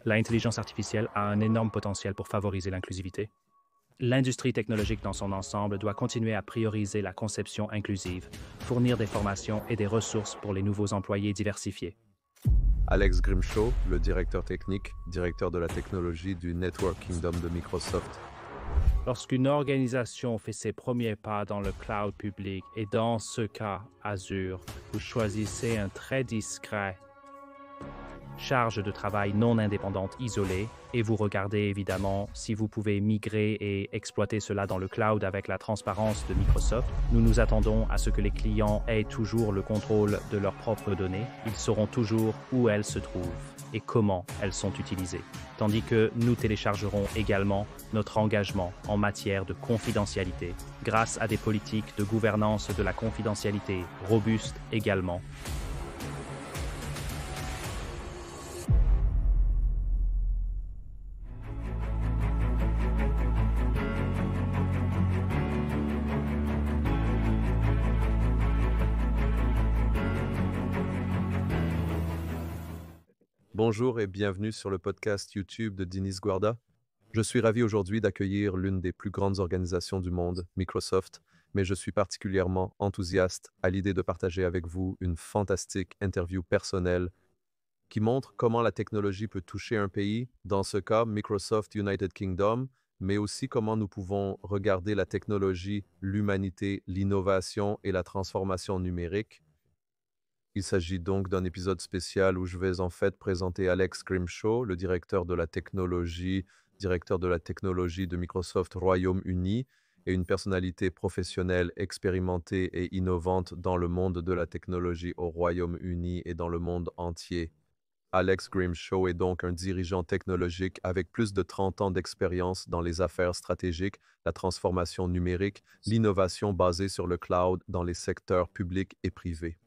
L'intelligence artificielle a un énorme potentiel pour favoriser l'inclusivité. L'industrie technologique dans son ensemble doit continuer à prioriser la conception inclusive, fournir des formations et des ressources pour les nouveaux employés diversifiés. Alex Grimshaw, le directeur technique, directeur de la technologie du Network Kingdom de Microsoft. Lorsqu'une organisation fait ses premiers pas dans le cloud public, et dans ce cas Azure, vous choisissez un très discret charge de travail non indépendante isolée et vous regardez évidemment si vous pouvez migrer et exploiter cela dans le cloud avec la transparence de Microsoft. Nous nous attendons à ce que les clients aient toujours le contrôle de leurs propres données. Ils sauront toujours où elles se trouvent et comment elles sont utilisées. Tandis que nous téléchargerons également notre engagement en matière de confidentialité grâce à des politiques de gouvernance de la confidentialité robustes également. Bonjour et bienvenue sur le podcast YouTube de Dinis Guarda. Je suis ravi aujourd'hui d'accueillir l'une des plus grandes organisations du monde, Microsoft, mais je suis particulièrement enthousiaste à l'idée de partager avec vous une fantastique interview personnelle qui montre comment la technologie peut toucher un pays, dans ce cas Microsoft United Kingdom, mais aussi comment nous pouvons regarder la technologie, l'humanité, l'innovation et la transformation numérique. Il s'agit donc d'un épisode spécial où je vais en fait présenter Alex Grimshaw, le directeur de la technologie de Microsoft Royaume-Uni et une personnalité professionnelle expérimentée et innovante dans le monde de la technologie au Royaume-Uni et dans le monde entier. Alex Grimshaw est donc un dirigeant technologique avec plus de 30 ans d'expérience dans les affaires stratégiques, la transformation numérique, l'innovation basée sur le cloud dans les secteurs publics et privés.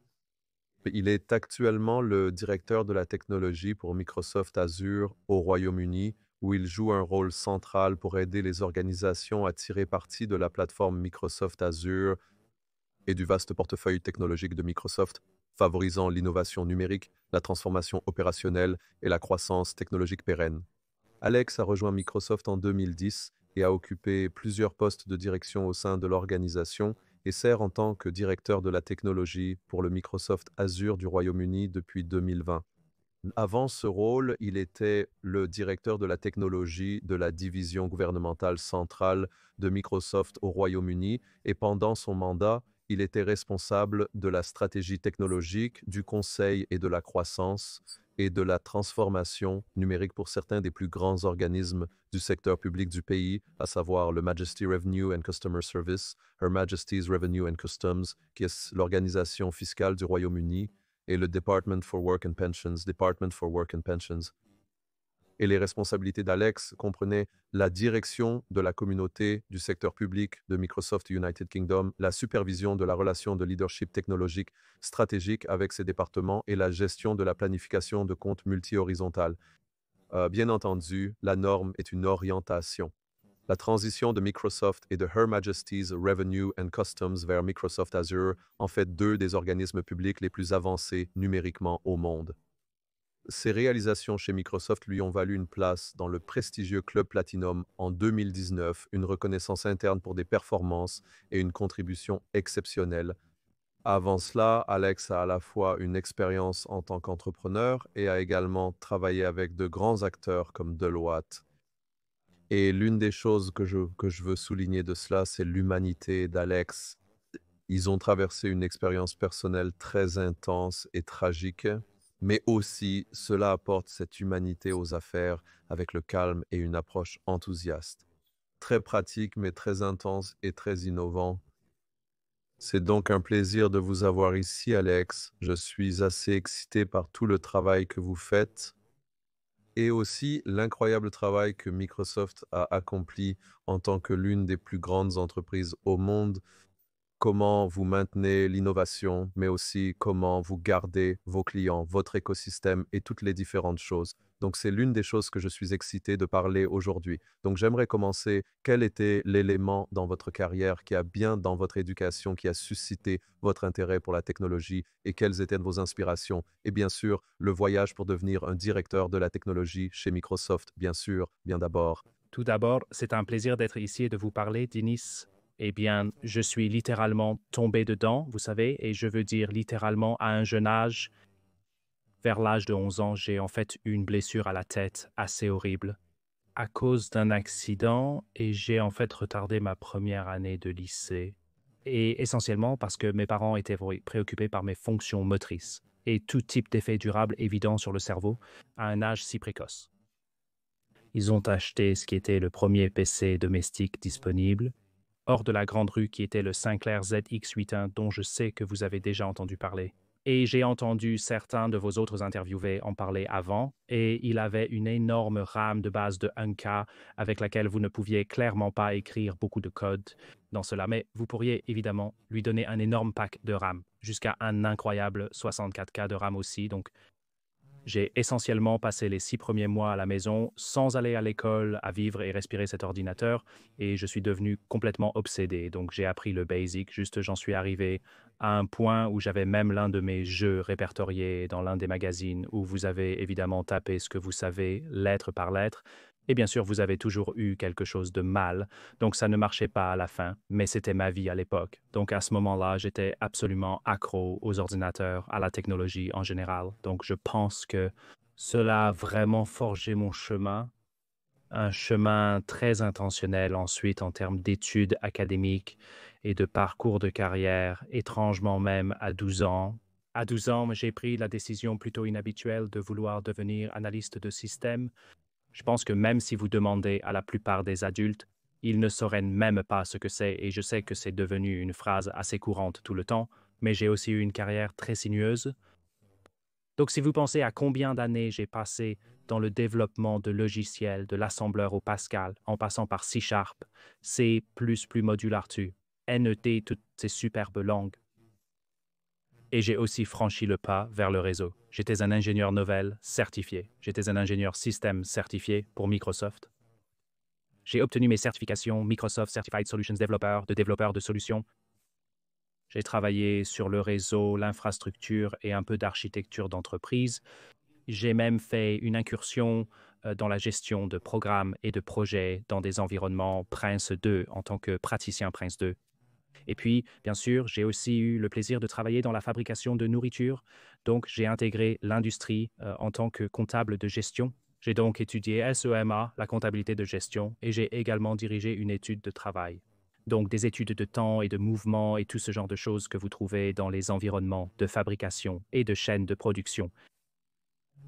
Il est actuellement le directeur de la technologie pour Microsoft Azure au Royaume-Uni, où il joue un rôle central pour aider les organisations à tirer parti de la plateforme Microsoft Azure et du vaste portefeuille technologique de Microsoft, favorisant l'innovation numérique, la transformation opérationnelle et la croissance technologique pérenne. Alex a rejoint Microsoft en 2010 et a occupé plusieurs postes de direction au sein de l'organisation et sert en tant que directeur de la technologie pour le Microsoft Azure du Royaume-Uni depuis 2020. Avant ce rôle, il était le directeur de la technologie de la division gouvernementale centrale de Microsoft au Royaume-Uni et pendant son mandat, il était responsable de la stratégie technologique, du conseil et de la croissance et de la transformation numérique pour certains des plus grands organismes du secteur public du pays, à savoir le Majesty Revenue and Customer Service, Her Majesty's Revenue and Customs, qui est l'organisation fiscale du Royaume-Uni, et le Department for Work and Pensions. Et les responsabilités d'Alex comprenaient la direction de la communauté du secteur public de Microsoft United Kingdom, la supervision de la relation de leadership technologique stratégique avec ses départements et la gestion de la planification de comptes multi-horizontal. Bien entendu, la norme est une orientation. La transition de Microsoft et de Her Majesty's Revenue and Customs vers Microsoft Azure en fait deux des organismes publics les plus avancés numériquement au monde. Ses réalisations chez Microsoft lui ont valu une place dans le prestigieux Club Platinum en 2019, une reconnaissance interne pour des performances et une contribution exceptionnelle. Avant cela, Alex a à la fois une expérience en tant qu'entrepreneur et a également travaillé avec de grands acteurs comme Deloitte. Et l'une des choses que je veux souligner de cela, c'est l'humanité d'Alex. Ils ont traversé une expérience personnelle très intense et tragique, mais aussi cela apporte cette humanité aux affaires avec le calme et une approche enthousiaste. Très pratique, mais très intense et très innovant. C'est donc un plaisir de vous avoir ici, Alex. Je suis assez excité par tout le travail que vous faites et aussi l'incroyable travail que Microsoft a accompli en tant que l'une des plus grandes entreprises au monde. Comment vous maintenez l'innovation, mais aussi comment vous gardez vos clients, votre écosystème et toutes les différentes choses. Donc, c'est l'une des choses que je suis excité de parler aujourd'hui. Donc, j'aimerais commencer. Quel était l'élément dans votre carrière qui a bien, dans votre éducation, qui a suscité votre intérêt pour la technologie et quelles étaient vos inspirations? Et bien sûr, le voyage pour devenir un directeur de la technologie chez Microsoft, bien sûr, bien d'abord. Tout d'abord, c'est un plaisir d'être ici et de vous parler, Denis. Eh bien, je suis littéralement tombé dedans, vous savez, et je veux dire littéralement à un jeune âge. Vers l'âge de 11 ans, j'ai en fait eu une blessure à la tête assez horrible à cause d'un accident et j'ai en fait retardé ma première année de lycée. Et essentiellement parce que mes parents étaient préoccupés par mes fonctions motrices et tout type d'effet durable évident sur le cerveau à un âge si précoce. Ils ont acheté ce qui était le premier PC domestique disponible, hors de la grande rue qui était le Sinclair ZX81 dont je sais que vous avez déjà entendu parler. Et j'ai entendu certains de vos autres interviewés en parler avant, et il avait une énorme RAM de base de 1K avec laquelle vous ne pouviez clairement pas écrire beaucoup de code dans cela, mais vous pourriez évidemment lui donner un énorme pack de RAM, jusqu'à un incroyable 64K de RAM aussi, donc j'ai essentiellement passé les 6 premiers mois à la maison sans aller à l'école, à vivre et respirer cet ordinateur et je suis devenu complètement obsédé. Donc j'ai appris le basic, juste j'en suis arrivé à un point où j'avais même l'un de mes jeux répertoriés dans l'un des magazines où vous avez évidemment tapé ce que vous savez, lettre par lettre. Et bien sûr, vous avez toujours eu quelque chose de mal, donc ça ne marchait pas à la fin, mais c'était ma vie à l'époque. Donc à ce moment-là, j'étais absolument accro aux ordinateurs, à la technologie en général. Donc je pense que cela a vraiment forgé mon chemin, un chemin très intentionnel ensuite en termes d'études académiques et de parcours de carrière, étrangement même à 12 ans. À 12 ans, j'ai pris la décision plutôt inhabituelle de vouloir devenir analyste de système. Je pense que même si vous demandez à la plupart des adultes, ils ne sauraient même pas ce que c'est, et je sais que c'est devenu une phrase assez courante tout le temps, mais j'ai aussi eu une carrière très sinueuse. Donc si vous pensez à combien d'années j'ai passé dans le développement de logiciels, de l'assembleur au Pascal, en passant par C Sharp, C++, Modulartu, NET, toutes ces superbes langues. Et j'ai aussi franchi le pas vers le réseau. J'étais un ingénieur novel certifié. J'étais un ingénieur système certifié pour Microsoft. J'ai obtenu mes certifications Microsoft Certified Solutions Developer, de développeur de solutions. J'ai travaillé sur le réseau, l'infrastructure et un peu d'architecture d'entreprise. J'ai même fait une incursion dans la gestion de programmes et de projets dans des environnements Prince 2 en tant que praticien Prince 2. Et puis, bien sûr, j'ai aussi eu le plaisir de travailler dans la fabrication de nourriture. Donc, j'ai intégré l'industrie en tant que comptable de gestion. J'ai donc étudié SEMA, la comptabilité de gestion, et j'ai également dirigé une étude de travail. Donc, des études de temps et de mouvement et tout ce genre de choses que vous trouvez dans les environnements de fabrication et de chaînes de production.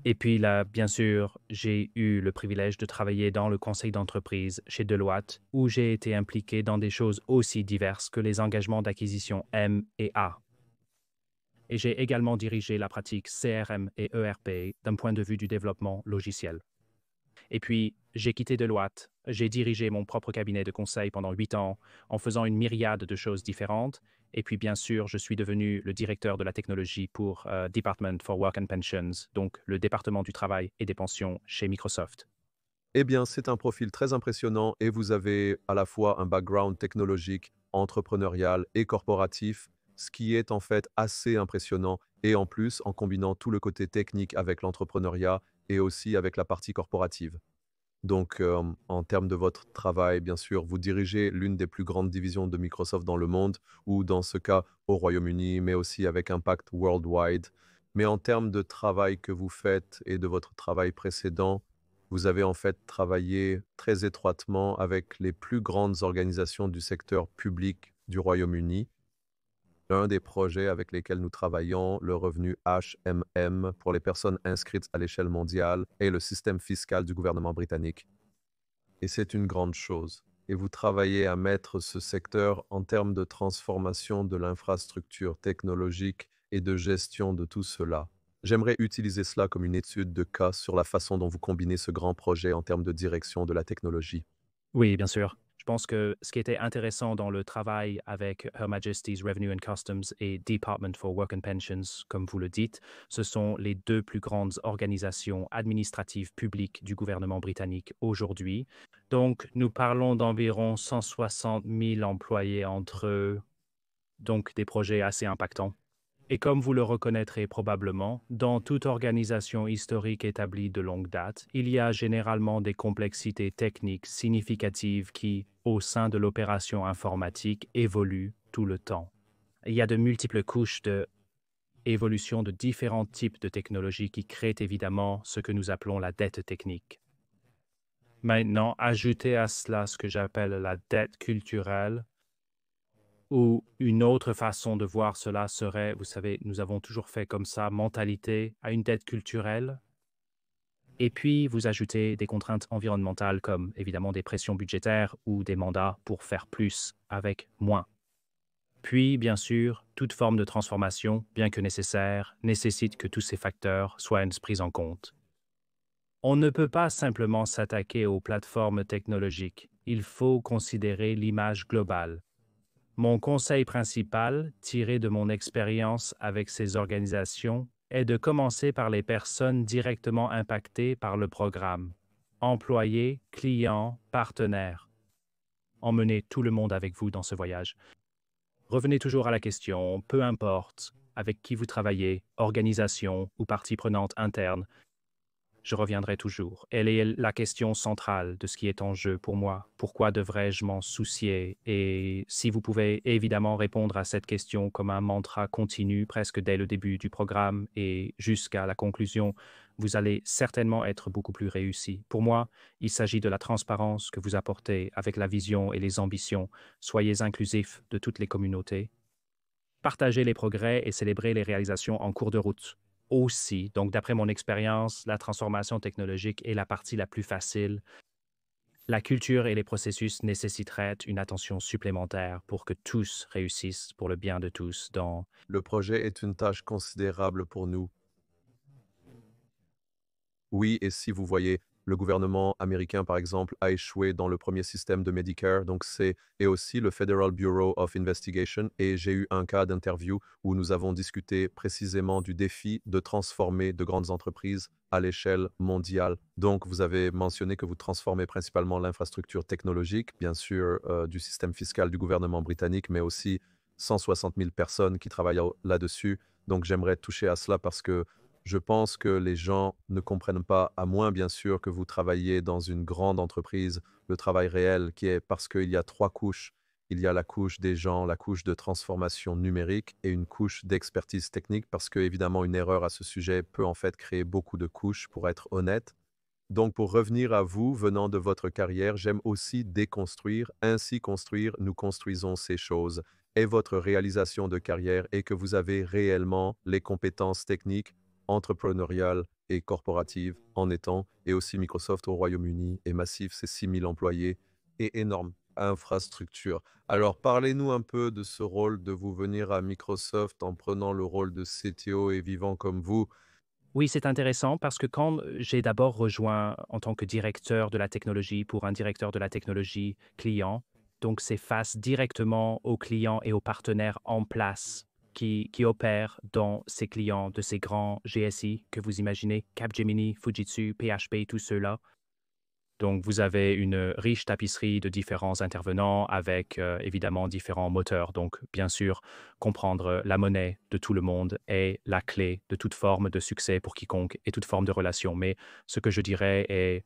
Et puis là, bien sûr, j'ai eu le privilège de travailler dans le conseil d'entreprise chez Deloitte, où j'ai été impliqué dans des choses aussi diverses que les engagements d'acquisition M et A. Et j'ai également dirigé la pratique CRM et ERP d'un point de vue du développement logiciel. Et puis, j'ai quitté Deloitte, j'ai dirigé mon propre cabinet de conseil pendant 8 ans en faisant une myriade de choses différentes. Et puis, bien sûr, je suis devenu le directeur de la technologie pour Department for Work and Pensions, donc le département du travail et des pensions chez Microsoft. Eh bien, c'est un profil très impressionnant et vous avez à la fois un background technologique, entrepreneurial et corporatif, ce qui est en fait assez impressionnant et en plus en combinant tout le côté technique avec l'entrepreneuriat et aussi avec la partie corporative. Donc, en termes de votre travail, bien sûr, vous dirigez l'une des plus grandes divisions de Microsoft dans le monde ou dans ce cas au Royaume-Uni, mais aussi avec impact worldwide. Mais en termes de travail que vous faites et de votre travail précédent, vous avez en fait travaillé très étroitement avec les plus grandes organisations du secteur public du Royaume-Uni. L'un des projets avec lesquels nous travaillons, le revenu HMM pour les personnes inscrites à l'échelle mondiale, est le système fiscal du gouvernement britannique. Et c'est une grande chose. Et vous travaillez à mettre ce secteur en termes de transformation de l'infrastructure technologique et de gestion de tout cela. J'aimerais utiliser cela comme une étude de cas sur la façon dont vous combinez ce grand projet en termes de direction de la technologie. Oui, bien sûr. Je pense que ce qui était intéressant dans le travail avec Her Majesty's Revenue and Customs et Department for Work and Pensions, comme vous le dites, ce sont les deux plus grandes organisations administratives publiques du gouvernement britannique aujourd'hui. Donc, nous parlons d'environ 160 000 employés entre eux, donc des projets assez impactants. Et comme vous le reconnaîtrez probablement, dans toute organisation historique établie de longue date, il y a généralement des complexités techniques significatives qui, au sein de l'opération informatique, évoluent tout le temps. Il y a de multiples couches de évolution de différents types de technologies qui créent évidemment ce que nous appelons la dette technique. Maintenant, ajoutez à cela ce que j'appelle la dette culturelle, ou une autre façon de voir cela serait, vous savez, nous avons toujours fait comme ça, mentalité à une dette culturelle. Et puis, vous ajoutez des contraintes environnementales comme évidemment des pressions budgétaires ou des mandats pour faire plus avec moins. Puis, bien sûr, toute forme de transformation, bien que nécessaire, nécessite que tous ces facteurs soient pris en compte. On ne peut pas simplement s'attaquer aux plateformes technologiques. Il faut considérer l'image globale. Mon conseil principal, tiré de mon expérience avec ces organisations, est de commencer par les personnes directement impactées par le programme. Employés, clients, partenaires. Emmenez tout le monde avec vous dans ce voyage. Revenez toujours à la question, peu importe avec qui vous travaillez, organisation ou partie prenante interne, je reviendrai toujours. Elle est la question centrale de ce qui est en jeu pour moi. Pourquoi devrais-je m'en soucier? Et si vous pouvez évidemment répondre à cette question comme un mantra continu presque dès le début du programme et jusqu'à la conclusion, vous allez certainement être beaucoup plus réussi. Pour moi, il s'agit de la transparence que vous apportez avec la vision et les ambitions. Soyez inclusifs de toutes les communautés. Partagez les progrès et célébrez les réalisations en cours de route. Aussi, donc d'après mon expérience, la transformation technologique est la partie la plus facile. La culture et les processus nécessiteraient une attention supplémentaire pour que tous réussissent pour le bien de tous dans... Le projet est une tâche considérable pour nous. Oui, et si vous voyez, le gouvernement américain, par exemple, a échoué dans le premier système de Medicare, et aussi le Federal Bureau of Investigation, et j'ai eu un cas d'interview où nous avons discuté précisément du défi de transformer de grandes entreprises à l'échelle mondiale. Donc, vous avez mentionné que vous transformez principalement l'infrastructure technologique, bien sûr, du système fiscal du gouvernement britannique, mais aussi 160 000 personnes qui travaillent là-dessus. Donc, j'aimerais toucher à cela parce que je pense que les gens ne comprennent pas, à moins bien sûr que vous travailliez dans une grande entreprise, le travail réel qui est parce qu'il y a 3 couches. Il y a la couche des gens, la couche de transformation numérique et une couche d'expertise technique parce que évidemment une erreur à ce sujet peut en fait créer beaucoup de couches pour être honnête. Donc pour revenir à vous, venant de votre carrière, j'aime aussi déconstruire, ainsi construire, nous construisons ces choses. Et votre réalisation de carrière est que vous avez réellement les compétences techniques entrepreneuriale et corporative en étant, et aussi Microsoft au Royaume-Uni est massif, c'est 6 000 employés et énorme infrastructure. Alors, parlez-nous un peu de ce rôle de vous venir à Microsoft en prenant le rôle de CTO et vivant comme vous. Oui, c'est intéressant parce que quand j'ai d'abord rejoint en tant que directeur de la technologie pour un directeur de la technologie client, donc c'est face directement aux clients et aux partenaires en place qui opèrent dans ces clients de ces grands GSI que vous imaginez, Capgemini, Fujitsu, PHP, tous ceux-là. Donc, vous avez une riche tapisserie de différents intervenants avec évidemment différents moteurs. Donc, bien sûr, comprendre la monnaie de tout le monde est la clé de toute forme de succès pour quiconque et toute forme de relation. Mais ce que je dirais est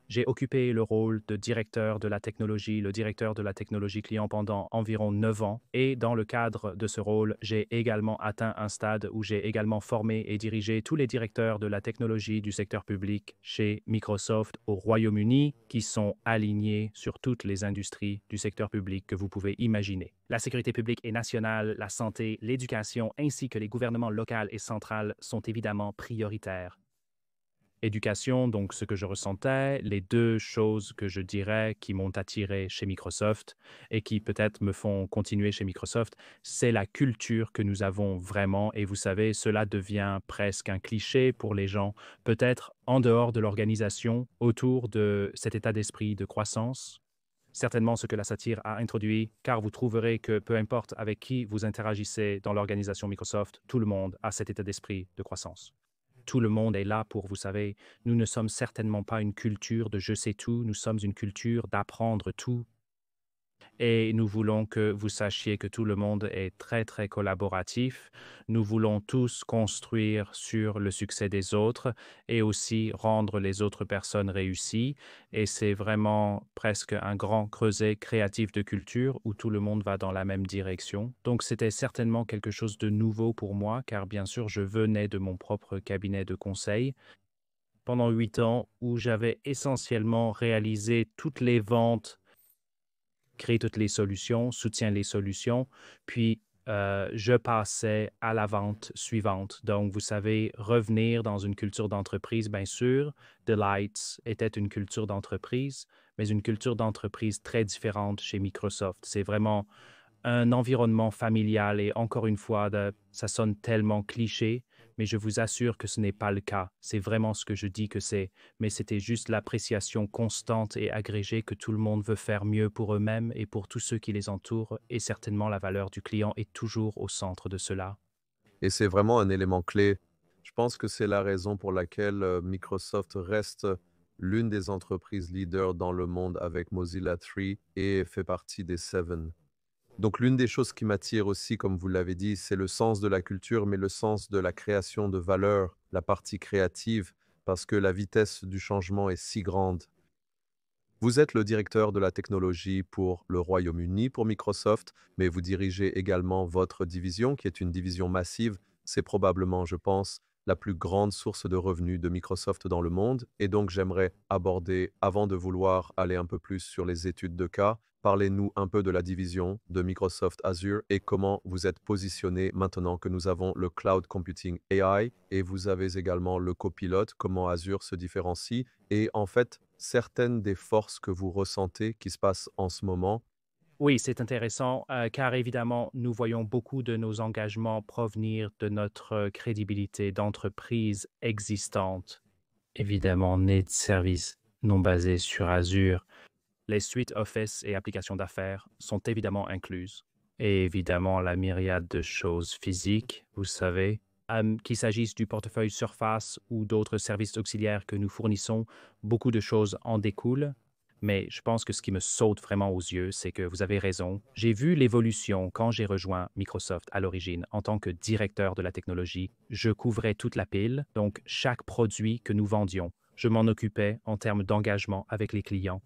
j'ai occupé le rôle de directeur de la technologie, le directeur de la technologie client pendant environ 9 ans. Et dans le cadre de ce rôle, j'ai également atteint un stade où j'ai également formé et dirigé tous les directeurs de la technologie du secteur public chez Microsoft au Royaume-Uni qui sont alignés sur toutes les industries du secteur public que vous pouvez imaginer. La sécurité publique et nationale, la santé, l'éducation ainsi que les gouvernements locaux et centrales sont évidemment prioritaires. Éducation, donc ce que je ressentais, les deux choses que je dirais qui m'ont attiré chez Microsoft et qui peut-être me font continuer chez Microsoft, c'est la culture que nous avons vraiment. Et vous savez, cela devient presque un cliché pour les gens, peut-être en dehors de l'organisation, autour de cet état d'esprit de croissance. certainement ce que la satire a introduit, car vous trouverez que peu importe avec qui vous interagissez dans l'organisation Microsoft, tout le monde a cet état d'esprit de croissance. Tout le monde est là pour, vous savez, nous ne sommes certainement pas une culture de je sais tout, nous sommes une culture d'apprendre tout et nous voulons que vous sachiez que tout le monde est très, très collaboratif. Nous voulons tous construire sur le succès des autres et aussi rendre les autres personnes réussies. Et c'est vraiment presque un grand creuset créatif de culture où tout le monde va dans la même direction. Donc, c'était certainement quelque chose de nouveau pour moi, car bien sûr, je venais de mon propre cabinet de conseil pendant 8 ans où j'avais essentiellement réalisé toutes les ventes, crée toutes les solutions, soutient les solutions, puis je passais à la vente suivante. Donc, vous savez, revenir dans une culture d'entreprise, bien sûr, Delights était une culture d'entreprise, mais une culture d'entreprise très différente chez Microsoft. C'est vraiment un environnement familial et encore une fois, ça sonne tellement cliché, mais je vous assure que ce n'est pas le cas. C'est vraiment ce que je dis que c'est, mais c'était juste l'appréciation constante et agrégée que tout le monde veut faire mieux pour eux-mêmes et pour tous ceux qui les entourent, et certainement la valeur du client est toujours au centre de cela. Et c'est vraiment un élément clé. Je pense que c'est la raison pour laquelle Microsoft reste l'une des entreprises leaders dans le monde avec Mozilla 3 et fait partie des 7. Donc l'une des choses qui m'attire aussi, comme vous l'avez dit, c'est le sens de la culture, mais le sens de la création de valeur, la partie créative, parce que la vitesse du changement est si grande. Vous êtes le directeur de la technologie pour le Royaume-Uni pour Microsoft, mais vous dirigez également votre division, qui est une division massive. C'est probablement, je pense, la plus grande source de revenus de Microsoft dans le monde. Et donc, j'aimerais aborder, avant de vouloir aller un peu plus sur les études de cas, parlez-nous un peu de la division de Microsoft Azure et comment vous êtes positionné maintenant que nous avons le Cloud Computing AI et vous avez également le copilote, comment Azure se différencie et en fait, certaines des forces que vous ressentez qui se passent en ce moment. Oui, c'est intéressant, car évidemment, nous voyons beaucoup de nos engagements provenir de notre crédibilité d'entreprise existante. Évidemment, nés de services non basés sur Azure. Les suites Office et applications d'affaires sont évidemment incluses. Et évidemment, la myriade de choses physiques, vous savez, qu'il s'agisse du portefeuille Surface ou d'autres services auxiliaires que nous fournissons, beaucoup de choses en découlent. Mais je pense que ce qui me saute vraiment aux yeux, c'est que vous avez raison. J'ai vu l'évolution quand j'ai rejoint Microsoft à l'origine en tant que directeur de la technologie. Je couvrais toute la pile, donc chaque produit que nous vendions. Je m'en occupais en termes d'engagement avec les clients.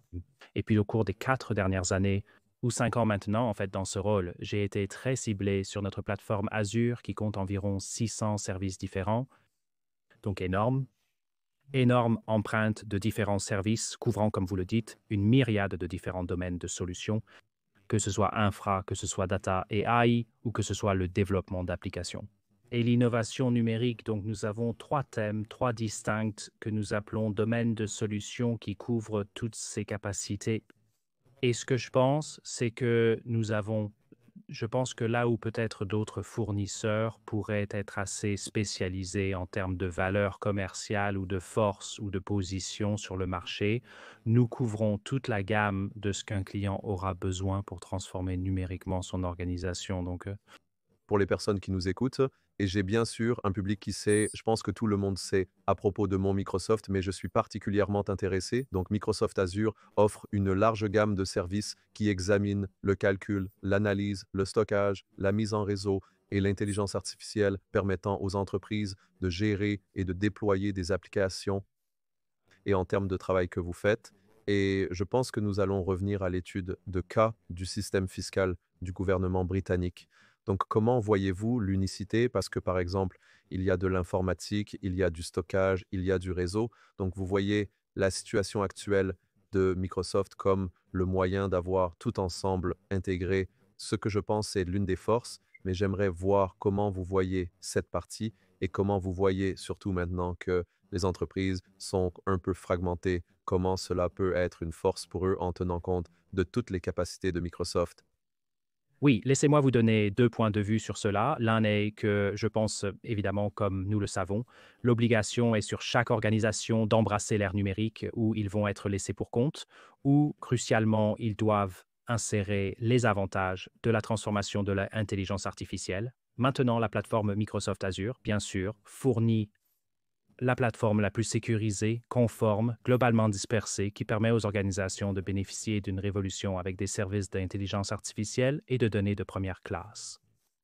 Et puis au cours des 4 dernières années, ou 5 ans maintenant, en fait, dans ce rôle, j'ai été très ciblé sur notre plateforme Azure qui compte environ 600 services différents, donc énorme. Énorme empreinte de différents services couvrant, comme vous le dites, une myriade de différents domaines de solutions, que ce soit infra, que ce soit data et AI, ou que ce soit le développement d'applications. Et l'innovation numérique, donc nous avons 3 thèmes, 3 distincts que nous appelons domaines de solutions qui couvrent toutes ces capacités. Et ce que je pense, c'est que je pense que là où peut-être d'autres fournisseurs pourraient être assez spécialisés en termes de valeur commerciale ou de force ou de position sur le marché, nous couvrons toute la gamme de ce qu'un client aura besoin pour transformer numériquement son organisation. Donc, Pour les personnes qui nous écoutent. Et j'ai bien sûr un public qui sait, je pense que tout le monde sait à propos de mon Microsoft, mais je suis particulièrement intéressé. Donc Microsoft Azure offre une large gamme de services qui examinent le calcul, l'analyse, le stockage, la mise en réseau et l'intelligence artificielle permettant aux entreprises de gérer et de déployer des applications et en termes de travail que vous faites. Et je pense que nous allons revenir à l'étude de cas du système fiscal du gouvernement britannique. Donc, comment voyez-vous l'unicité? Parce que, par exemple, il y a de l'informatique, il y a du stockage, il y a du réseau. Donc, vous voyez la situation actuelle de Microsoft comme le moyen d'avoir tout ensemble intégré. Ce que je pense est l'une des forces, mais j'aimerais voir comment vous voyez cette partie et comment vous voyez, surtout maintenant que les entreprises sont un peu fragmentées, comment cela peut être une force pour eux en tenant compte de toutes les capacités de Microsoft. Oui, laissez-moi vous donner 2 points de vue sur cela. L'un est que je pense, évidemment, comme nous le savons, l'obligation est sur chaque organisation d'embrasser l'ère numérique où ils vont être laissés pour compte, ou crucialement, ils doivent insérer les avantages de la transformation de l'intelligence artificielle. Maintenant, la plateforme Microsoft Azure, bien sûr, fournit la plateforme la plus sécurisée, conforme, globalement dispersée, qui permet aux organisations de bénéficier d'une révolution avec des services d'intelligence artificielle et de données de première classe.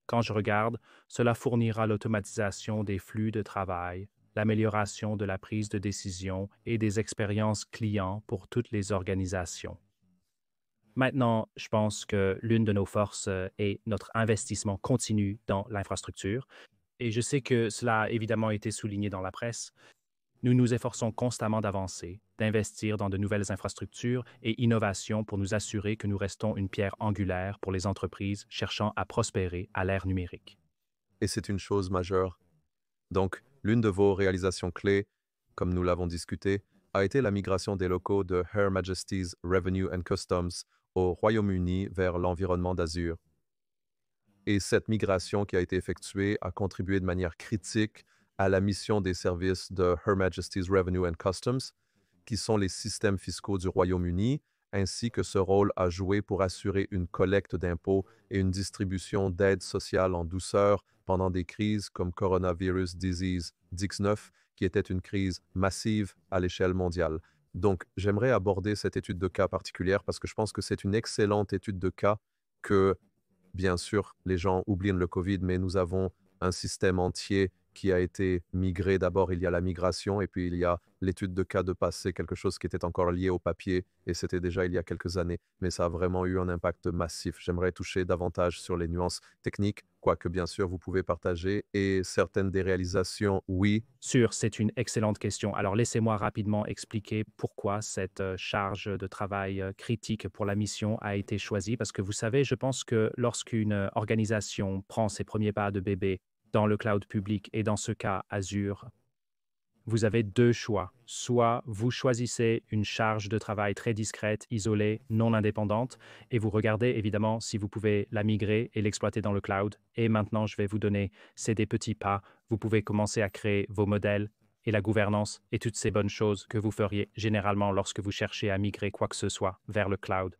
Quand je regarde, cela fournira l'automatisation des flux de travail, l'amélioration de la prise de décision et des expériences clients pour toutes les organisations. Maintenant, je pense que l'une de nos forces est notre investissement continu dans l'infrastructure. Et je sais que cela a évidemment été souligné dans la presse. Nous nous efforçons constamment d'avancer, d'investir dans de nouvelles infrastructures et innovations pour nous assurer que nous restons une pierre angulaire pour les entreprises cherchant à prospérer à l'ère numérique. Et c'est une chose majeure. Donc, l'une de vos réalisations clés, comme nous l'avons discuté, a été la migration des locaux de Her Majesty's Revenue and Customs au Royaume-Uni vers l'environnement d'Azure. Et cette migration qui a été effectuée a contribué de manière critique à la mission des services de Her Majesty's Revenue and Customs, qui sont les systèmes fiscaux du Royaume-Uni, ainsi que ce rôle a joué pour assurer une collecte d'impôts et une distribution d'aide sociale en douceur pendant des crises comme Coronavirus Disease 19, qui était une crise massive à l'échelle mondiale. Donc, j'aimerais aborder cette étude de cas particulière parce que je pense que c'est une excellente étude de cas que, bien sûr, les gens oublient le COVID, mais nous avons un système entier qui a été migré. D'abord, il y a la migration et puis il y a l'étude de cas de passé, quelque chose qui était encore lié au papier et c'était déjà il y a quelques années, mais ça a vraiment eu un impact massif. J'aimerais toucher davantage sur les nuances techniques, quoique bien sûr vous pouvez partager et certaines des réalisations, oui. Sûr, c'est une excellente question. Alors laissez-moi rapidement expliquer pourquoi cette charge de travail critique pour la mission a été choisie, parce que vous savez, je pense que lorsqu'une organisation prend ses premiers pas de bébé dans le cloud public, et dans ce cas Azure, vous avez 2 choix. Soit vous choisissez une charge de travail très discrète, isolée, non indépendante, et vous regardez évidemment si vous pouvez la migrer et l'exploiter dans le cloud. Et maintenant, je vais vous donner, c'est des petits pas. Vous pouvez commencer à créer vos modèles et la gouvernance et toutes ces bonnes choses que vous feriez généralement lorsque vous cherchez à migrer quoi que ce soit vers le cloud.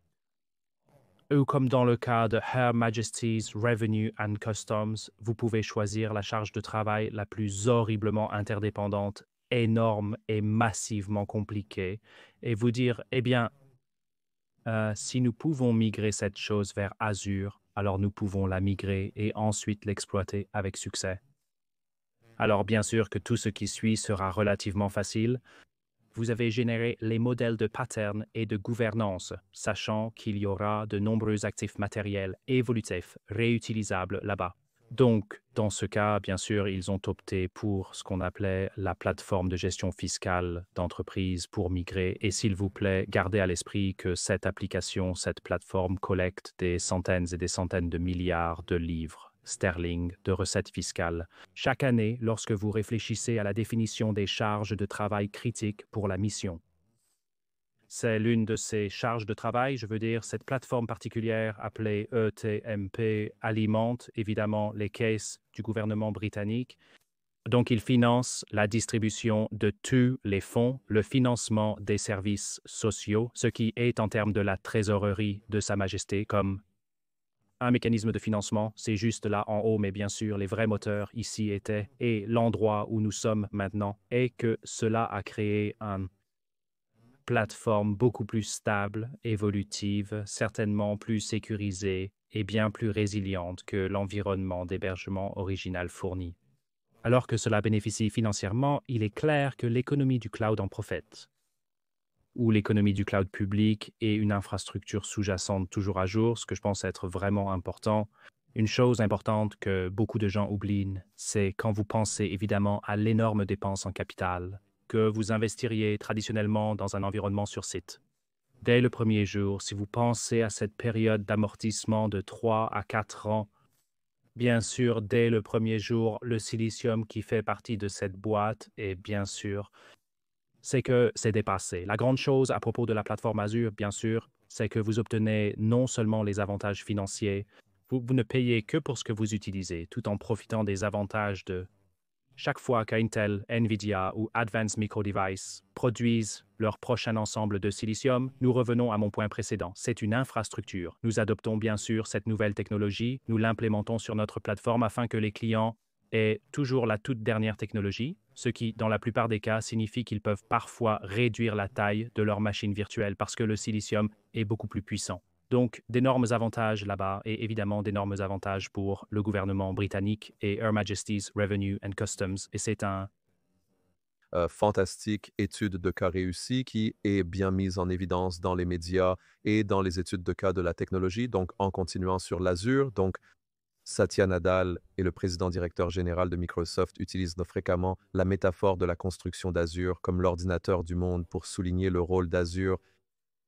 Ou comme dans le cas de Her Majesty's Revenue and Customs, vous pouvez choisir la charge de travail la plus horriblement interdépendante, énorme et massivement compliquée, et vous dire, eh bien, si nous pouvons migrer cette chose vers Azure, alors nous pouvons la migrer et ensuite l'exploiter avec succès. Alors bien sûr que tout ce qui suit sera relativement facile. Vous avez généré les modèles de pattern et de gouvernance, sachant qu'il y aura de nombreux actifs matériels évolutifs réutilisables là-bas. Donc, dans ce cas, bien sûr, ils ont opté pour ce qu'on appelait la plateforme de gestion fiscale d'entreprise pour migrer. Et s'il vous plaît, gardez à l'esprit que cette application, cette plateforme collecte des centaines et des centaines de milliards de livres sterling de recettes fiscales chaque année lorsque vous réfléchissez à la définition des charges de travail critiques pour la mission. C'est l'une de ces charges de travail, je veux dire, cette plateforme particulière appelée ETMP alimente évidemment les caisses du gouvernement britannique. Donc, il finance la distribution de tous les fonds, le financement des services sociaux, ce qui est en termes de la trésorerie de Sa Majesté comme un mécanisme de financement, c'est juste là en haut, mais bien sûr, les vrais moteurs ici étaient, et l'endroit où nous sommes maintenant, est que cela a créé une plateforme beaucoup plus stable, évolutive, certainement plus sécurisée et bien plus résiliente que l'environnement d'hébergement original fourni. Alors que cela bénéficie financièrement, il est clair que l'économie du cloud en profite, ou l'économie du cloud public et une infrastructure sous-jacente toujours à jour, ce que je pense être vraiment important. Une chose importante que beaucoup de gens oublient, c'est quand vous pensez évidemment à l'énorme dépense en capital que vous investiriez traditionnellement dans un environnement sur site. Dès le premier jour, si vous pensez à cette période d'amortissement de 3 à 4 ans, bien sûr, dès le premier jour, le silicium qui fait partie de cette boîte est bien sûr c'est que c'est dépassé. La grande chose à propos de la plateforme Azure, bien sûr, c'est que vous obtenez non seulement les avantages financiers, Vous ne payez que pour ce que vous utilisez, tout en profitant des avantages de chaque fois qu'Intel, Nvidia ou Advanced Micro Devices produisent leur prochain ensemble de silicium, nous revenons à mon point précédent. C'est une infrastructure. Nous adoptons bien sûr cette nouvelle technologie, nous l'implémentons sur notre plateforme afin que les clients aient toujours la toute dernière technologie, ce qui, dans la plupart des cas, signifie qu'ils peuvent parfois réduire la taille de leur machine virtuelle parce que le silicium est beaucoup plus puissant. Donc, d'énormes avantages là-bas et évidemment d'énormes avantages pour le gouvernement britannique et Her Majesty's Revenue and Customs. Et c'est un Fantastique étude de cas réussie qui est bien mise en évidence dans les médias et dans les études de cas de la technologie. Donc, en continuant sur l'Azure, donc Satya Nadella et le président directeur général de Microsoft utilisent fréquemment la métaphore de la construction d'Azure comme l'ordinateur du monde pour souligner le rôle d'Azure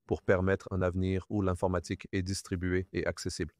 pour permettre un avenir où l'informatique est distribuée et accessible.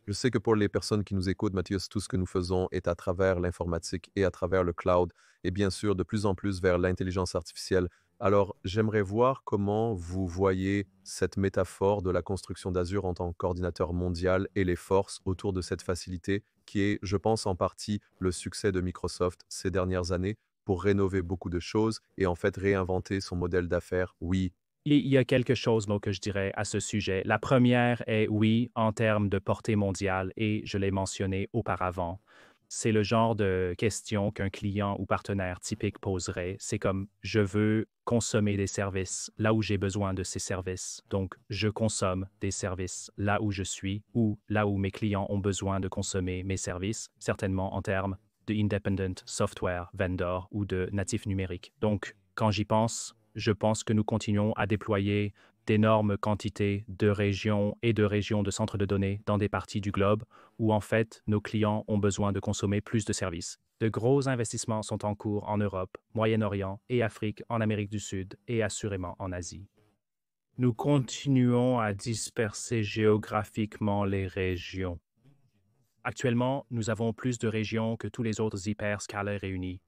Je sais que pour les personnes qui nous écoutent, Mathias, tout ce que nous faisons est à travers l'informatique et à travers le cloud, et bien sûr de plus en plus vers l'intelligence artificielle. Alors, j'aimerais voir comment vous voyez cette métaphore de la construction d'Azure en tant que coordinateur mondial et les forces autour de cette facilité qui est, je pense, en partie le succès de Microsoft ces dernières années pour rénover beaucoup de choses et en fait réinventer son modèle d'affaires. Oui, Il y a quelque chose que je dirais à ce sujet. La première est oui, en termes de portée mondiale, et je l'ai mentionné auparavant. C'est le genre de question qu'un client ou partenaire typique poserait. C'est comme je veux consommer des services là où j'ai besoin de ces services. Donc, je consomme des services là où je suis ou là où mes clients ont besoin de consommer mes services, certainement en termes de independent software vendor ou de natif numérique. Donc, quand j'y pense, je pense que nous continuons à déployer d'énormes quantités de régions et de régions de centres de données dans des parties du globe où en fait nos clients ont besoin de consommer plus de services. De gros investissements sont en cours en Europe, Moyen-Orient et Afrique, en Amérique du Sud et assurément en Asie. Nous continuons à disperser géographiquement les régions. Actuellement, nous avons plus de régions que tous les autres hyperscalers réunis.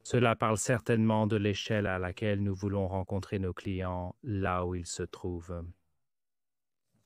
Cela parle certainement de l'échelle à laquelle nous voulons rencontrer nos clients là où ils se trouvent.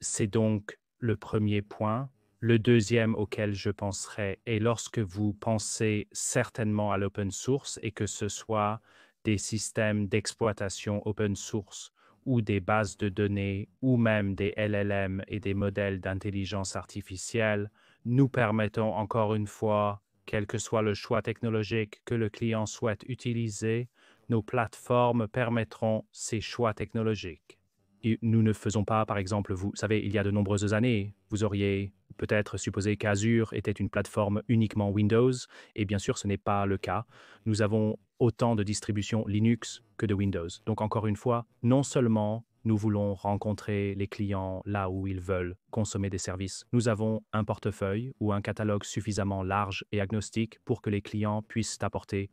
C'est donc le premier point. Le deuxième auquel je penserai est lorsque vous pensez certainement à l'open source et que ce soit des systèmes d'exploitation open source ou des bases de données ou même des LLM et des modèles d'intelligence artificielle, nous permettons encore une fois, quel que soit le choix technologique que le client souhaite utiliser, nos plateformes permettront ces choix technologiques. Et nous ne faisons pas, par exemple, vous savez, il y a de nombreuses années, vous auriez peut-être supposé qu'Azure était une plateforme uniquement Windows, et bien sûr, ce n'est pas le cas. Nous avons autant de distributions Linux que de Windows. Donc, encore une fois, non seulement nous voulons rencontrer les clients là où ils veulent consommer des services, nous avons un portefeuille ou un catalogue suffisamment large et agnostique pour que les clients puissent apporter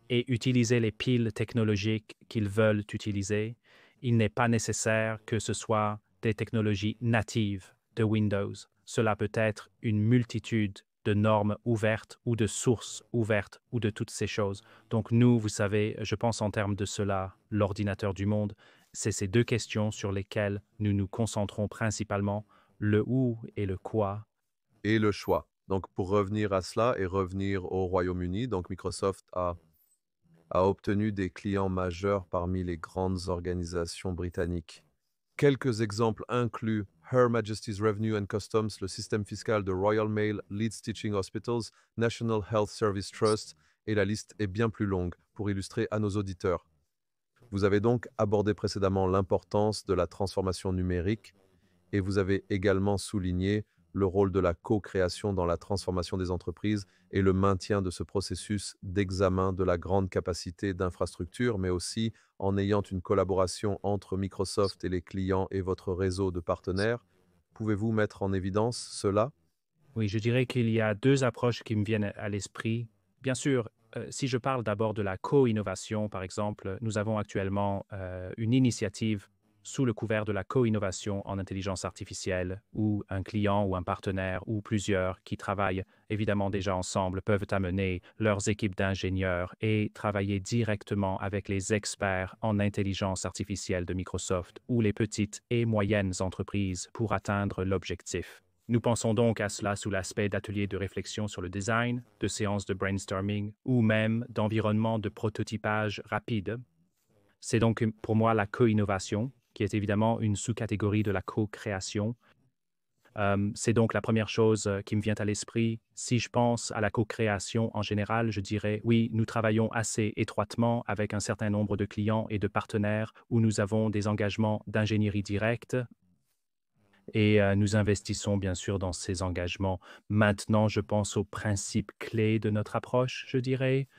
et utiliser les piles technologiques qu'ils veulent utiliser. Il n'est pas nécessaire que ce soit des technologies natives de Windows. Cela peut être une multitude de normes ouvertes ou de sources ouvertes ou de toutes ces choses. Donc nous, vous savez, je pense en termes de cela, l'ordinateur du monde, c'est ces deux questions sur lesquelles nous nous concentrons principalement, le où et le quoi. et le choix. Donc, pour revenir à cela et revenir au Royaume-Uni, donc Microsoft a obtenu des clients majeurs parmi les grandes organisations britanniques. Quelques exemples incluent Her Majesty's Revenue and Customs, le système fiscal de Royal Mail, Leeds Teaching Hospitals, National Health Service Trust, et la liste est bien plus longue pour illustrer à nos auditeurs. Vous avez donc abordé précédemment l'importance de la transformation numérique et vous avez également souligné le rôle de la co-création dans la transformation des entreprises et le maintien de ce processus d'examen de la grande capacité d'infrastructure, mais aussi en ayant une collaboration entre Microsoft et les clients et votre réseau de partenaires. Pouvez-vous mettre en évidence cela? Oui, je dirais qu'il y a deux approches qui me viennent à l'esprit. Bien sûr, si je parle d'abord de la co-innovation, par exemple, nous avons actuellement une initiative sous le couvert de la co-innovation en intelligence artificielle, où un client ou un partenaire ou plusieurs qui travaillent évidemment déjà ensemble peuvent amener leurs équipes d'ingénieurs et travailler directement avec les experts en intelligence artificielle de Microsoft ou les petites et moyennes entreprises pour atteindre l'objectif. Nous pensons donc à cela sous l'aspect d'ateliers de réflexion sur le design, de séances de brainstorming ou même d'environnements de prototypage rapide. C'est donc pour moi la co-innovation, qui est évidemment une sous-catégorie de la co-création. C'est donc la première chose qui me vient à l'esprit. Si je pense à la co-création en général, je dirais oui, nous travaillons assez étroitement avec un certain nombre de clients et de partenaires où nous avons des engagements d'ingénierie directe et nous investissons bien sûr dans ces engagements. Maintenant, je pense aux principes clés de notre approche, je dirais.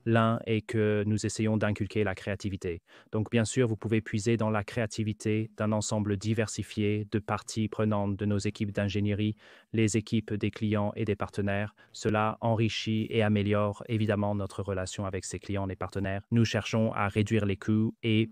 L'un est que nous essayons d'inculquer la créativité. Donc, bien sûr, vous pouvez puiser dans la créativité d'un ensemble diversifié de parties prenantes de nos équipes d'ingénierie, les équipes des clients et des partenaires. Cela enrichit et améliore évidemment notre relation avec ces clients et partenaires. Nous cherchons à réduire les coûts et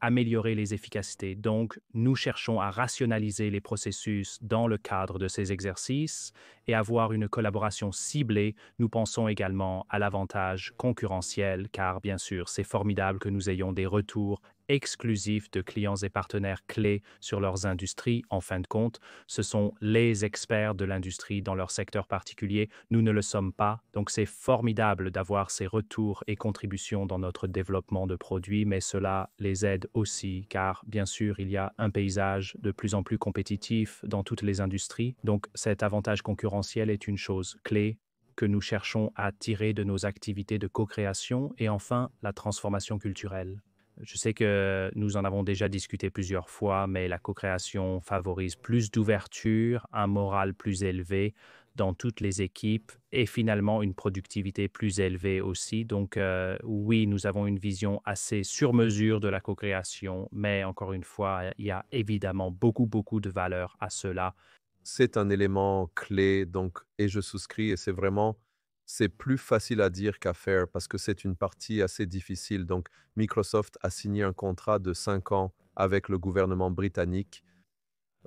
améliorer les efficacités. Donc, nous cherchons à rationaliser les processus dans le cadre de ces exercices et avoir une collaboration ciblée. Nous pensons également à l'avantage concurrentiel, car bien sûr, c'est formidable que nous ayons des retours exclusifs de clients et partenaires clés sur leurs industries. En fin de compte, ce sont les experts de l'industrie dans leur secteur particulier. Nous ne le sommes pas. Donc, c'est formidable d'avoir ces retours et contributions dans notre développement de produits, mais cela les aide aussi, car bien sûr, il y a un paysage de plus en plus compétitif dans toutes les industries. Donc, cet avantage concurrentiel est une chose clé que nous cherchons à tirer de nos activités de co-création et enfin, la transformation culturelle. Je sais que nous en avons déjà discuté plusieurs fois, mais la co-création favorise plus d'ouverture, un moral plus élevé dans toutes les équipes et finalement une productivité plus élevée aussi. Donc oui, nous avons une vision assez sur mesure de la co-création, mais encore une fois, il y a évidemment beaucoup de valeur à cela. C'est un élément clé, donc, et je souscris, et c'est plus facile à dire qu'à faire parce que c'est une partie assez difficile. Donc, Microsoft a signé un contrat de 5 ans avec le gouvernement britannique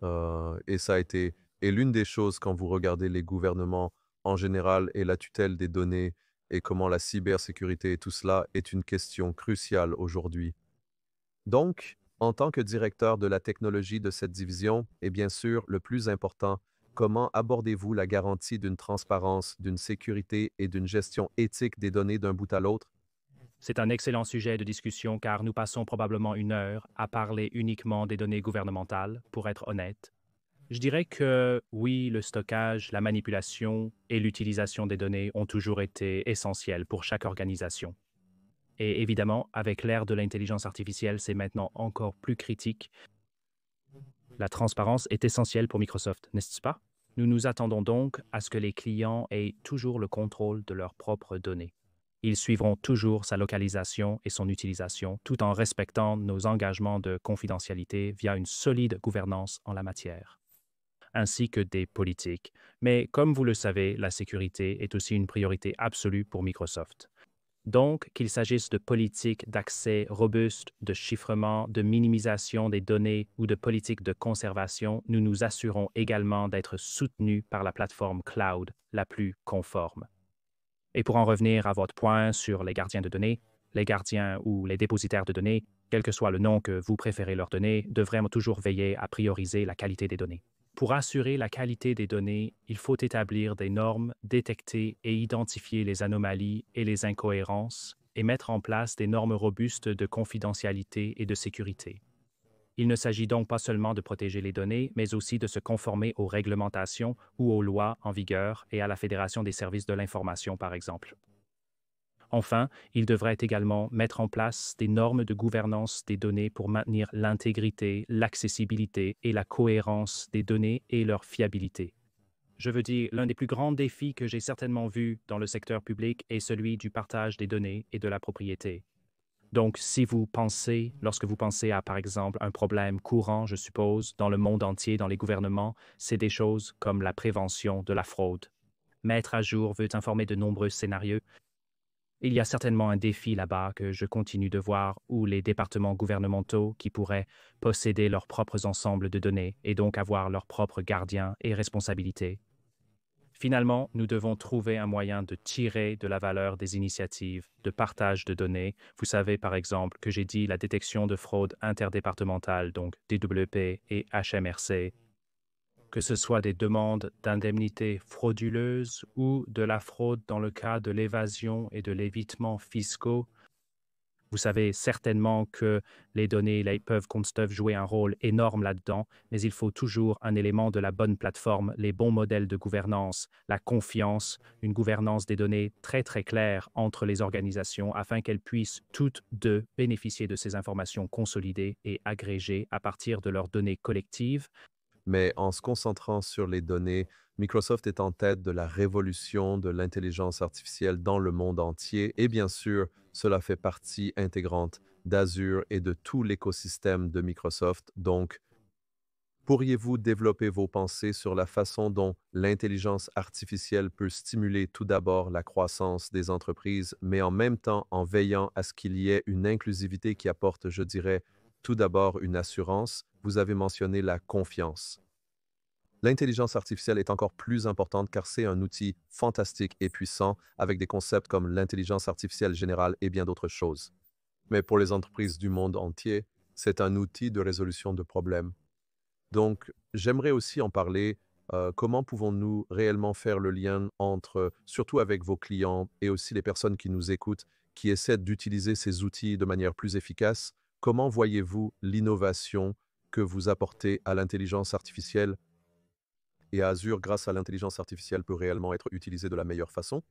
et ça a été, et l'une des choses quand vous regardez les gouvernements en général et la tutelle des données et comment la cybersécurité et tout cela est une question cruciale aujourd'hui. Donc, en tant que directeur de la technologie de cette division, et bien sûr, le plus important, comment abordez-vous la garantie d'une transparence, d'une sécurité et d'une gestion éthique des données d'un bout à l'autre? C'est un excellent sujet de discussion car nous passons probablement une heure à parler uniquement des données gouvernementales, pour être honnête. Je dirais que oui, le stockage, la manipulation et l'utilisation des données ont toujours été essentiels pour chaque organisation. Et évidemment, avec l'ère de l'intelligence artificielle, c'est maintenant encore plus critique. La transparence est essentielle pour Microsoft, n'est-ce pas? Nous nous attendons donc à ce que les clients aient toujours le contrôle de leurs propres données. Ils suivront toujours sa localisation et son utilisation, tout en respectant nos engagements de confidentialité via une solide gouvernance en la matière, ainsi que des politiques. Mais comme vous le savez, la sécurité est aussi une priorité absolue pour Microsoft. Donc, qu'il s'agisse de politiques d'accès robuste, de chiffrement, de minimisation des données ou de politiques de conservation, nous nous assurons également d'être soutenus par la plateforme cloud la plus conforme. Et pour en revenir à votre point sur les gardiens de données, les gardiens ou les dépositaires de données, quel que soit le nom que vous préférez leur donner, devraient toujours veiller à prioriser la qualité des données. Pour assurer la qualité des données, il faut établir des normes, détecter et identifier les anomalies et les incohérences et mettre en place des normes robustes de confidentialité et de sécurité. Il ne s'agit donc pas seulement de protéger les données, mais aussi de se conformer aux réglementations ou aux lois en vigueur et à la Fédération des services de l'information, par exemple. Enfin, il devrait également mettre en place des normes de gouvernance des données pour maintenir l'intégrité, l'accessibilité et la cohérence des données et leur fiabilité. Je veux dire, l'un des plus grands défis que j'ai certainement vu dans le secteur public est celui du partage des données et de la propriété. Donc, si vous pensez, lorsque vous pensez à, par exemple, un problème courant, je suppose, dans le monde entier, dans les gouvernements, c'est des choses comme la prévention de la fraude. Mettre à jour veut informer de nombreux scénarios. Il y a certainement un défi là-bas que je continue de voir où les départements gouvernementaux qui pourraient posséder leurs propres ensembles de données et donc avoir leurs propres gardiens et responsabilités. Finalement, nous devons trouver un moyen de tirer de la valeur des initiatives de partage de données. Vous savez, par exemple, que j'ai dit la détection de fraude interdépartementale, donc DWP et HMRC. que ce soit des demandes d'indemnités frauduleuses ou de la fraude dans le cas de l'évasion et de l'évitement fiscaux. Vous savez certainement que les données là, peuvent jouer un rôle énorme là-dedans, mais il faut toujours un élément de la bonne plateforme, les bons modèles de gouvernance, la confiance, une gouvernance des données très très claire entre les organisations afin qu'elles puissent toutes deux bénéficier de ces informations consolidées et agrégées à partir de leurs données collectives. Mais en se concentrant sur les données, Microsoft est en tête de la révolution de l'intelligence artificielle dans le monde entier et bien sûr, cela fait partie intégrante d'Azure et de tout l'écosystème de Microsoft. Donc, pourriez-vous développer vos pensées sur la façon dont l'intelligence artificielle peut stimuler tout d'abord la croissance des entreprises, mais en même temps en veillant à ce qu'il y ait une inclusivité qui apporte, je dirais, tout d'abord une assurance? Vous avez mentionné la confiance. L'intelligence artificielle est encore plus importante car c'est un outil fantastique et puissant avec des concepts comme l'intelligence artificielle générale et bien d'autres choses. Mais pour les entreprises du monde entier, c'est un outil de résolution de problèmes. Donc, j'aimerais aussi en parler. Comment pouvons-nous réellement faire le lien entre, surtout avec vos clients et aussi les personnes qui nous écoutent, qui essaient d'utiliser ces outils de manière plus efficace? Comment voyez-vous l'innovation que vous apportez à l'intelligence artificielle et à Azure grâce à l'intelligence artificielle peut réellement être utilisée de la meilleure façon?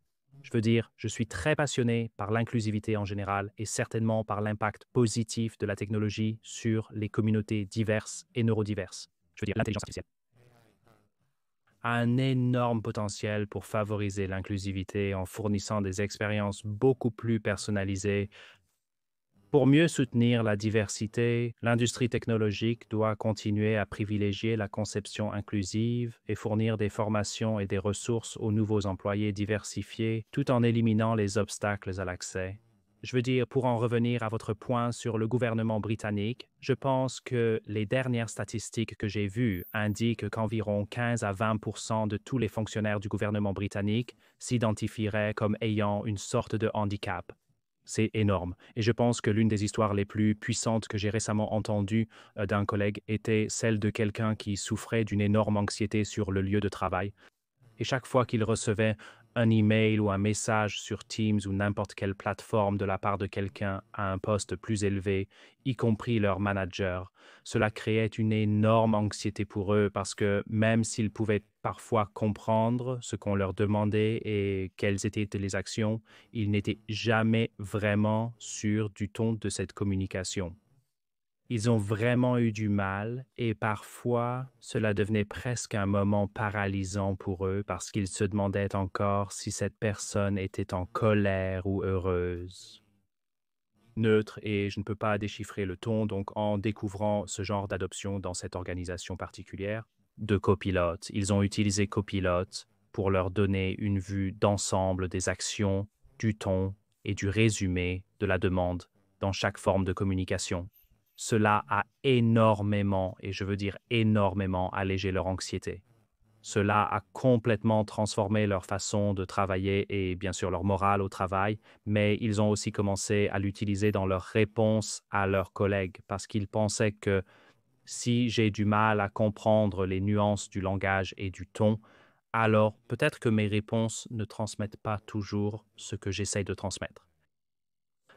Je veux dire, je suis très passionné par l'inclusivité en général et certainement par l'impact positif de la technologie sur les communautés diverses et neurodiverses. Je veux dire, l'intelligence artificielle a un énorme potentiel pour favoriser l'inclusivité en fournissant des expériences beaucoup plus personnalisées. Pour mieux soutenir la diversité, l'industrie technologique doit continuer à privilégier la conception inclusive et fournir des formations et des ressources aux nouveaux employés diversifiés tout en éliminant les obstacles à l'accès. Je veux dire, pour en revenir à votre point sur le gouvernement britannique, je pense que les dernières statistiques que j'ai vues indiquent qu'environ 15 à 20% de tous les fonctionnaires du gouvernement britannique s'identifieraient comme ayant une sorte de handicap. C'est énorme. Et je pense que l'une des histoires les plus puissantes que j'ai récemment entendues d'un collègue était celle de quelqu'un qui souffrait d'une énorme anxiété sur le lieu de travail. Et chaque fois qu'il recevait un email ou un message sur Teams ou n'importe quelle plateforme de la part de quelqu'un à un poste plus élevé, y compris leur manager, cela créait une énorme anxiété pour eux parce que même s'ils pouvaient parfois comprendre ce qu'on leur demandait et quelles étaient les actions, ils n'étaient jamais vraiment sûrs du ton de cette communication. Ils ont vraiment eu du mal et parfois cela devenait presque un moment paralysant pour eux parce qu'ils se demandaient encore si cette personne était en colère ou heureuse. Neutre et je ne peux pas déchiffrer le ton, donc en découvrant ce genre d'adoption dans cette organisation particulière, de Copilot. Ils ont utilisé Copilot pour leur donner une vue d'ensemble des actions, du ton et du résumé de la demande dans chaque forme de communication. Cela a énormément, et je veux dire énormément, allégé leur anxiété. Cela a complètement transformé leur façon de travailler et bien sûr leur morale au travail, mais ils ont aussi commencé à l'utiliser dans leur réponse à leurs collègues parce qu'ils pensaient que si j'ai du mal à comprendre les nuances du langage et du ton, alors peut-être que mes réponses ne transmettent pas toujours ce que j'essaye de transmettre.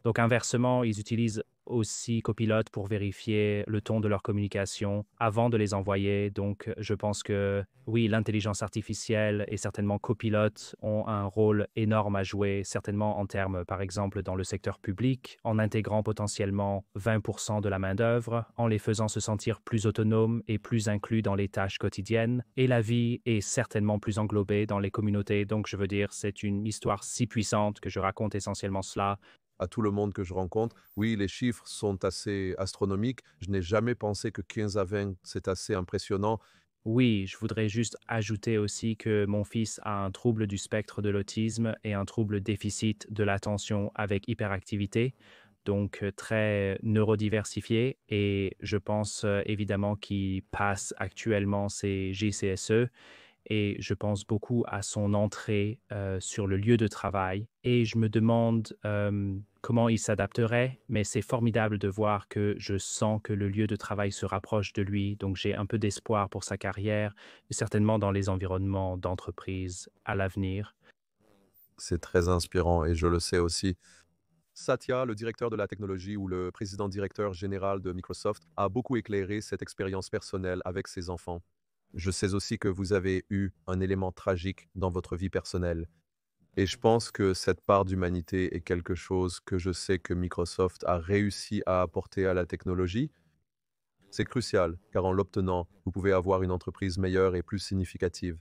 Donc inversement, ils utilisent aussi Copilot pour vérifier le ton de leur communication avant de les envoyer. Donc je pense que oui, l'intelligence artificielle et certainement Copilot ont un rôle énorme à jouer, certainement en termes, par exemple, dans le secteur public, en intégrant potentiellement 20% de la main-d'œuvre, en les faisant se sentir plus autonomes et plus inclus dans les tâches quotidiennes. Et la vie est certainement plus englobée dans les communautés. Donc je veux dire, c'est une histoire si puissante que je raconte essentiellement cela. À tout le monde que je rencontre, oui, les chiffres sont assez astronomiques. Je n'ai jamais pensé que 15 à 20, c'est assez impressionnant. Oui, je voudrais juste ajouter aussi que mon fils a un trouble du spectre de l'autisme et un trouble déficit de l'attention avec hyperactivité, donc très neurodiversifié. Et je pense évidemment qu'il passe actuellement ses GCSE et je pense beaucoup à son entrée sur le lieu de travail. Et je me demande comment il s'adapterait, mais c'est formidable de voir que je sens que le lieu de travail se rapproche de lui, donc j'ai un peu d'espoir pour sa carrière, et certainement dans les environnements d'entreprise à l'avenir. C'est très inspirant et je le sais aussi. Satya, le directeur de la technologie ou le président directeur général de Microsoft, a beaucoup éclairé cette expérience personnelle avec ses enfants. Je sais aussi que vous avez eu un élément tragique dans votre vie personnelle. Et je pense que cette part d'humanité est quelque chose que je sais que Microsoft a réussi à apporter à la technologie. C'est crucial, car en l'obtenant, vous pouvez avoir une entreprise meilleure et plus significative.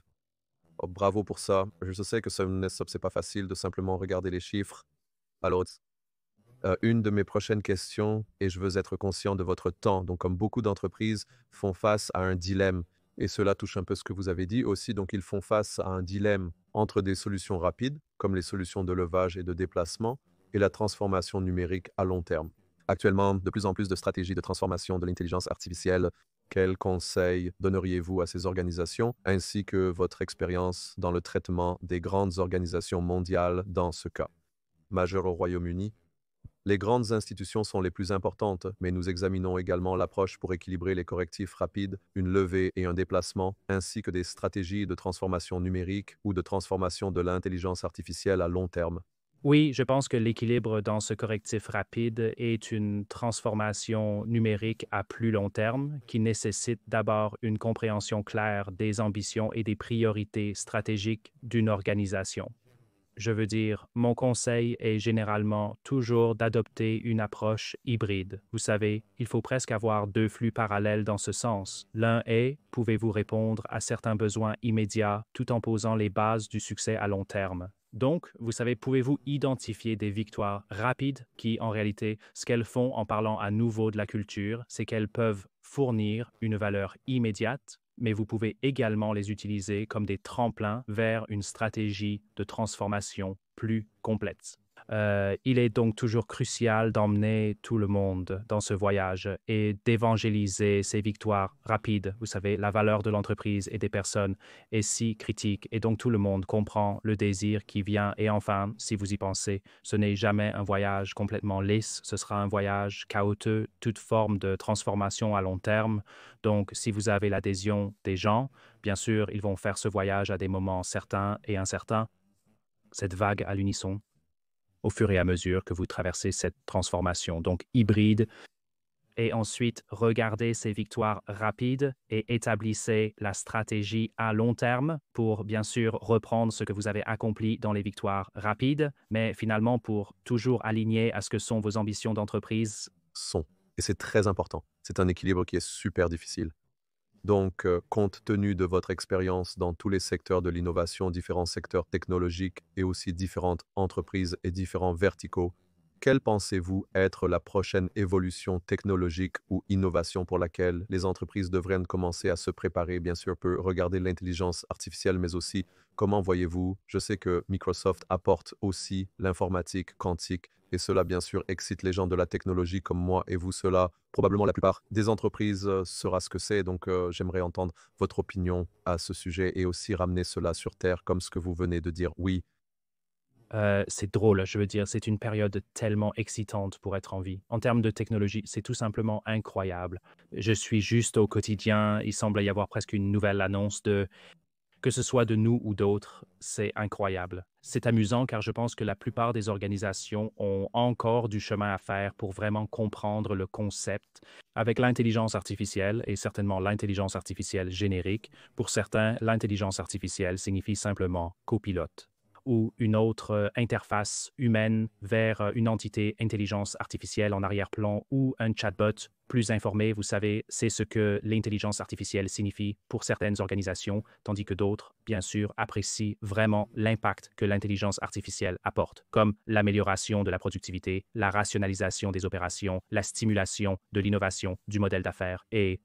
Oh, bravo pour ça. Je sais que c'est pas facile de simplement regarder les chiffres. Alors, une de mes prochaines questions, et je veux être conscient de votre temps. Donc, comme beaucoup d'entreprises font face à un dilemme, et cela touche un peu ce que vous avez dit aussi, donc ils font face à un dilemme entre des solutions rapides, comme les solutions de levage et de déplacement, et la transformation numérique à long terme. Actuellement, de plus en plus de stratégies de transformation de l'intelligence artificielle. Quels conseils donneriez-vous à ces organisations, ainsi que votre expérience dans le traitement des grandes organisations mondiales dans ce cas? Majeur au Royaume-Uni, les grandes institutions sont les plus importantes, mais nous examinons également l'approche pour équilibrer les correctifs rapides, une levée et un déplacement, ainsi que des stratégies de transformation numérique ou de transformation de l'intelligence artificielle à long terme. Oui, je pense que l'équilibre dans ce correctif rapide est une transformation numérique à plus long terme qui nécessite d'abord une compréhension claire des ambitions et des priorités stratégiques d'une organisation. Je veux dire, mon conseil est généralement toujours d'adopter une approche hybride. Vous savez, il faut presque avoir deux flux parallèles dans ce sens. L'un est, pouvez-vous répondre à certains besoins immédiats tout en posant les bases du succès à long terme? Donc, vous savez, pouvez-vous identifier des victoires rapides qui, en réalité, ce qu'elles font en parlant à nouveau de la culture, c'est qu'elles peuvent fournir une valeur immédiate, mais vous pouvez également les utiliser comme des tremplins vers une stratégie de transformation plus complète. Il est donc toujours crucial d'emmener tout le monde dans ce voyage et d'évangéliser ces victoires rapides. Vous savez, la valeur de l'entreprise et des personnes est si critique et donc tout le monde comprend le désir qui vient. Et enfin, si vous y pensez, ce n'est jamais un voyage complètement lisse, ce sera un voyage chaotique, toute forme de transformation à long terme. Donc, si vous avez l'adhésion des gens, bien sûr, ils vont faire ce voyage à des moments certains et incertains, cette vague à l'unisson au fur et à mesure que vous traversez cette transformation, donc hybride, et ensuite regardez ces victoires rapides et établissez la stratégie à long terme pour bien sûr reprendre ce que vous avez accompli dans les victoires rapides, mais finalement pour toujours aligner à ce que sont vos ambitions d'entreprise. Sont. Et c'est très important. C'est un équilibre qui est super difficile. Donc, compte tenu de votre expérience dans tous les secteurs de l'innovation, différents secteurs technologiques et aussi différentes entreprises et différents verticaux, quelle pensez-vous être la prochaine évolution technologique ou innovation pour laquelle les entreprises devraient commencer à se préparer? Bien sûr, peut regarder l'intelligence artificielle, mais aussi comment voyez-vous? Je sais que Microsoft apporte aussi l'informatique quantique et cela, bien sûr, excite les gens de la technologie comme moi et vous. Cela, probablement la plupart des entreprises sera ce que c'est. Donc, j'aimerais entendre votre opinion à ce sujet et aussi ramener cela sur Terre comme ce que vous venez de dire. Oui, C'est drôle, je veux dire, c'est une période tellement excitante pour être en vie. En termes de technologie, c'est tout simplement incroyable. Je suis juste au quotidien, il semble y avoir presque une nouvelle annonce de que ce soit de nous ou d'autres, c'est incroyable. C'est amusant car je pense que la plupart des organisations ont encore du chemin à faire pour vraiment comprendre le concept avec l'intelligence artificielle et certainement l'intelligence artificielle générique. Pour certains, l'intelligence artificielle signifie simplement copilote ou une autre interface humaine vers une entité intelligence artificielle en arrière-plan ou un chatbot plus informé, vous savez, c'est ce que l'intelligence artificielle signifie pour certaines organisations, tandis que d'autres, bien sûr, apprécient vraiment l'impact que l'intelligence artificielle apporte, comme l'amélioration de la productivité, la rationalisation des opérations, la stimulation de l'innovation du modèle d'affaires et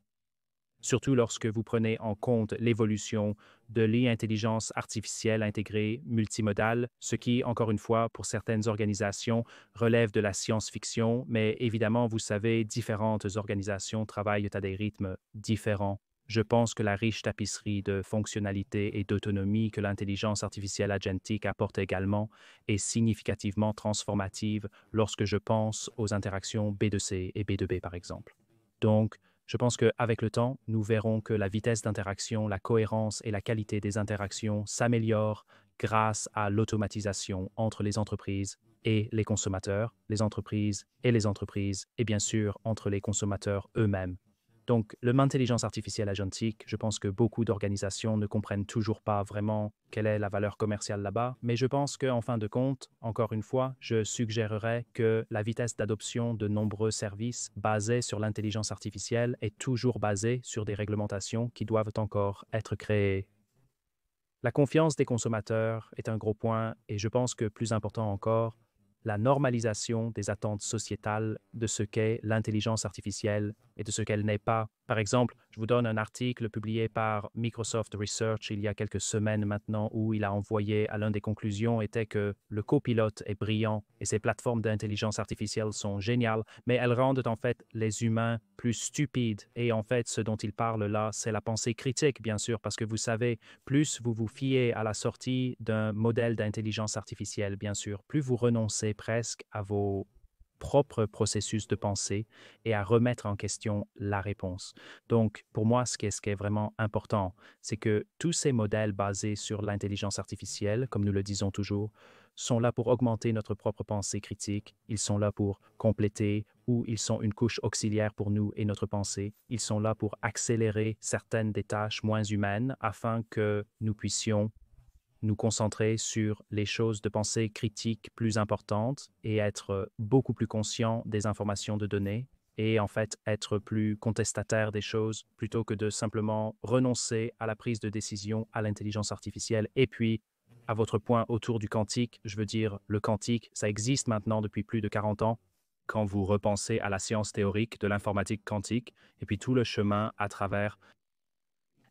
surtout lorsque vous prenez en compte l'évolution de l'intelligence artificielle intégrée multimodale, ce qui, encore une fois, pour certaines organisations, relève de la science-fiction, mais évidemment, vous savez, différentes organisations travaillent à des rythmes différents. Je pense que la riche tapisserie de fonctionnalités et d'autonomie que l'intelligence artificielle agentique apporte également est significativement transformative lorsque je pense aux interactions B2C et B2B par exemple. Donc, je pense qu'avec le temps, nous verrons que la vitesse d'interaction, la cohérence et la qualité des interactions s'améliorent grâce à l'automatisation entre les entreprises et les consommateurs, les entreprises et bien sûr entre les consommateurs eux-mêmes. Donc, l'intelligence artificielle agentique, je pense que beaucoup d'organisations ne comprennent toujours pas vraiment quelle est la valeur commerciale là-bas, mais je pense qu'en fin de compte, encore une fois, je suggérerais que la vitesse d'adoption de nombreux services basés sur l'intelligence artificielle est toujours basée sur des réglementations qui doivent encore être créées. La confiance des consommateurs est un gros point et je pense que plus important encore, la normalisation des attentes sociétales de ce qu'est l'intelligence artificielle et de ce qu'elle n'est pas. Par exemple, je vous donne un article publié par Microsoft Research il y a quelques semaines maintenant où il a envoyé à l'une des conclusions était que le copilote est brillant et ces plateformes d'intelligence artificielle sont géniales, mais elles rendent en fait les humains plus stupides. Et en fait, ce dont il parle là, c'est la pensée critique, bien sûr, parce que vous savez, plus vous vous fiez à la sortie d'un modèle d'intelligence artificielle, bien sûr, plus vous renoncez presque à vos propres processus de pensée et à remettre en question la réponse. Donc, pour moi, ce qui est vraiment important, c'est que tous ces modèles basés sur l'intelligence artificielle, comme nous le disons toujours, sont là pour augmenter notre propre pensée critique, ils sont là pour compléter ou ils sont une couche auxiliaire pour nous et notre pensée, ils sont là pour accélérer certaines des tâches moins humaines afin que nous puissions nous concentrer sur les choses de pensée critique plus importantes et être beaucoup plus conscient des informations de données et en fait être plus contestataire des choses plutôt que de simplement renoncer à la prise de décision à l'intelligence artificielle. Et puis, à votre point autour du quantique, je veux dire, le quantique, ça existe maintenant depuis plus de 40 ans. Quand vous repensez à la science théorique de l'informatique quantique et puis tout le chemin à travers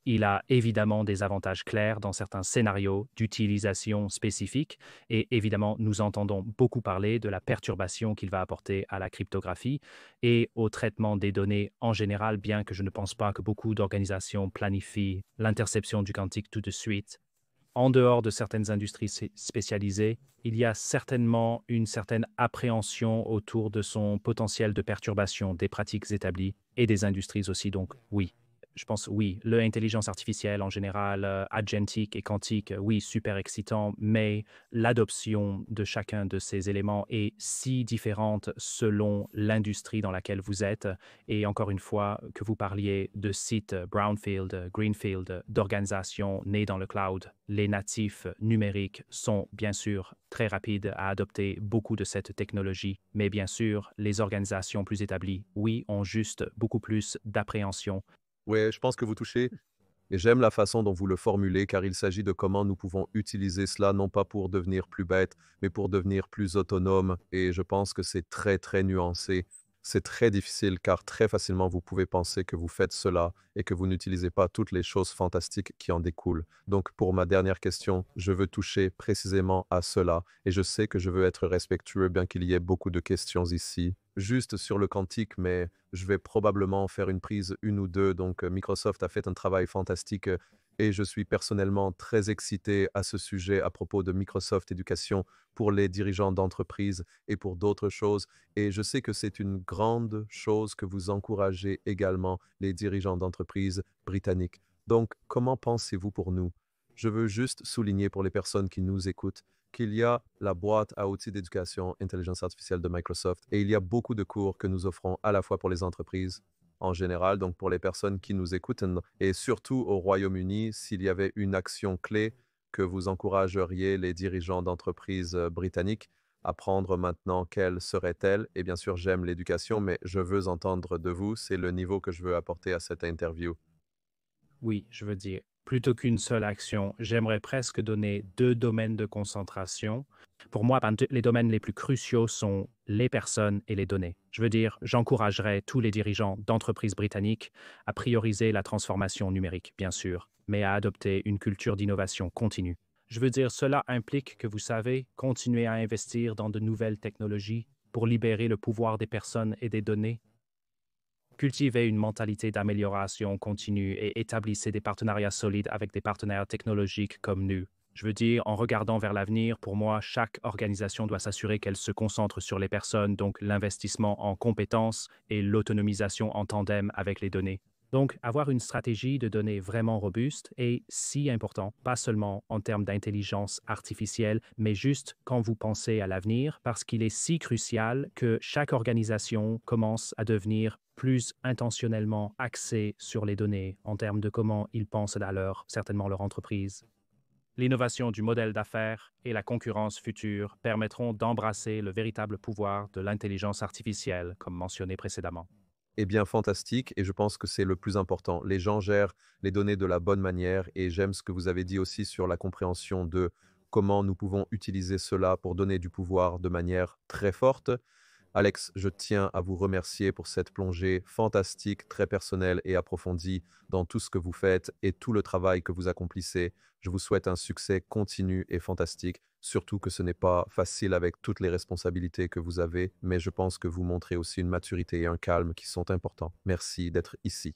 il a évidemment des avantages clairs dans certains scénarios d'utilisation spécifiques et évidemment, nous entendons beaucoup parler de la perturbation qu'il va apporter à la cryptographie et au traitement des données en général, bien que je ne pense pas que beaucoup d'organisations planifient l'interception du quantique tout de suite. En dehors de certaines industries spécialisées, il y a certainement une certaine appréhension autour de son potentiel de perturbation des pratiques établies et des industries aussi. Donc oui, je pense oui, l'intelligence artificielle en général, agentique et quantique, oui, super excitant, mais l'adoption de chacun de ces éléments est si différente selon l'industrie dans laquelle vous êtes. Et encore une fois, que vous parliez de sites brownfield, greenfield, d'organisations nées dans le cloud, les natifs numériques sont bien sûr très rapides à adopter beaucoup de cette technologie, mais bien sûr, les organisations plus établies, oui, ont juste beaucoup plus d'appréhension. Ouais, je pense que vous touchez et j'aime la façon dont vous le formulez car il s'agit de comment nous pouvons utiliser cela non pas pour devenir plus bêtes, mais pour devenir plus autonomes et je pense que c'est très, très nuancé. C'est très difficile car très facilement vous pouvez penser que vous faites cela et que vous n'utilisez pas toutes les choses fantastiques qui en découlent. Donc pour ma dernière question, je veux toucher précisément à cela et je sais que je veux être respectueux bien qu'il y ait beaucoup de questions ici. Juste sur le quantique, mais je vais probablement faire une prise, une ou deux. Donc, Microsoft a fait un travail fantastique et je suis personnellement très excité à ce sujet à propos de Microsoft Éducation pour les dirigeants d'entreprise et pour d'autres choses. Et je sais que c'est une grande chose que vous encouragez également les dirigeants d'entreprise britanniques. Donc, comment pensez-vous pour nous? Je veux juste souligner pour les personnes qui nous écoutent qu'il y a la boîte à outils d'éducation intelligence artificielle de Microsoft et il y a beaucoup de cours que nous offrons à la fois pour les entreprises en général, donc pour les personnes qui nous écoutent et surtout au Royaume-Uni, s'il y avait une action clé que vous encourageriez les dirigeants d'entreprises britanniques à prendre maintenant, quelle serait-elle? Et bien sûr, j'aime l'éducation, mais je veux entendre de vous, c'est le niveau que je veux apporter à cette interview. Oui, je veux dire, plutôt qu'une seule action, j'aimerais presque donner deux domaines de concentration. Pour moi, les domaines les plus cruciaux sont les personnes et les données. Je veux dire, j'encouragerais tous les dirigeants d'entreprises britanniques à prioriser la transformation numérique, bien sûr, mais à adopter une culture d'innovation continue. Je veux dire, cela implique que vous savez continuer à investir dans de nouvelles technologies pour libérer le pouvoir des personnes et des données Cultivez une mentalité d'amélioration continue et établissez des partenariats solides avec des partenaires technologiques comme nous. Je veux dire, en regardant vers l'avenir, pour moi, chaque organisation doit s'assurer qu'elle se concentre sur les personnes, donc l'investissement en compétences et l'autonomisation en tandem avec les données. Donc, avoir une stratégie de données vraiment robuste est si important, pas seulement en termes d'intelligence artificielle, mais juste quand vous pensez à l'avenir, parce qu'il est si crucial que chaque organisation commence à devenir plus intentionnellement axée sur les données en termes de comment ils pensent à certainement leur entreprise. L'innovation du modèle d'affaires et la concurrence future permettront d'embrasser le véritable pouvoir de l'intelligence artificielle, comme mentionné précédemment. Eh bien, fantastique, et je pense que c'est le plus important. Les gens gèrent les données de la bonne manière, et j'aime ce que vous avez dit aussi sur la compréhension de comment nous pouvons utiliser cela pour donner du pouvoir de manière très forte. Alex, je tiens à vous remercier pour cette plongée fantastique, très personnelle et approfondie dans tout ce que vous faites et tout le travail que vous accomplissez. Je vous souhaite un succès continu et fantastique, surtout que ce n'est pas facile avec toutes les responsabilités que vous avez, mais je pense que vous montrez aussi une maturité et un calme qui sont importants. Merci d'être ici.